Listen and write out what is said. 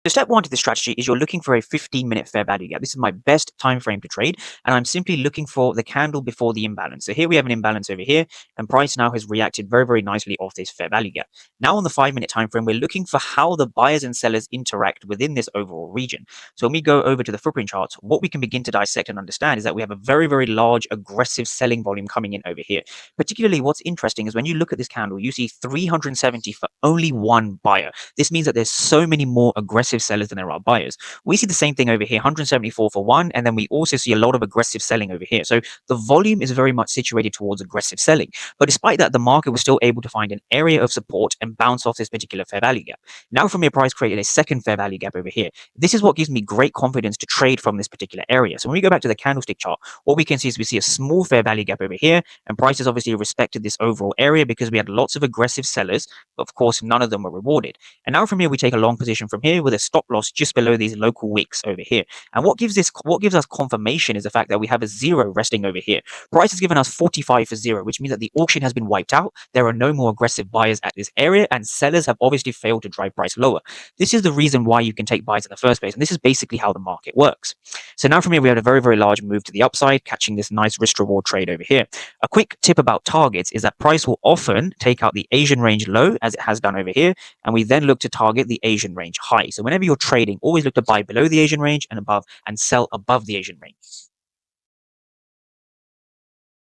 So step one to the strategy is you're looking for a 15-minute fair value gap. This is my best time frame to trade, and I'm simply looking for the candle before the imbalance. So here we have an imbalance over here, and price now has reacted very, very nicely off this fair value gap. Now on the 5-minute time frame, we're looking for how the buyers and sellers interact within this overall region. So when we go over to the footprint charts, what we can begin to dissect and understand is that we have a very, very large aggressive selling volume coming in over here. Particularly what's interesting is when you look at this candle, you see 370 for only one buyer. This means that there's so many more aggressive sellers than there are buyers. We see the same thing over here, 174 for one, and then we also see a lot of aggressive selling over here. So the volume is very much situated towards aggressive selling. But despite that, the market was still able to find an area of support and bounce off this particular fair value gap. Now from here, price created a second fair value gap over here. This is what gives me great confidence to trade from this particular area. So when we go back to the candlestick chart, what we can see is we see a small fair value gap over here, and prices obviously respected this overall area because we had lots of aggressive sellers, but of course, none of them were rewarded. And now from here, we take a long position from here with a stop loss just below these local wicks over here. And what gives us confirmation is the fact that we have a zero resting over here. Price has given us 45 for zero, which means that the auction has been wiped out. There are no more aggressive buyers at this area, and sellers have obviously failed to drive price lower. This is the reason why you can take buys in the first place, and this is basically how the market works. So now from here, we had a very, very large move to the upside, catching this nice risk reward trade over here. A quick tip about targets is that price will often take out the Asian range low, as it has done over here, and we then look to target the Asian range high. So whenever you're trading, always look to buy below the Asian range and above, and sell above the Asian range.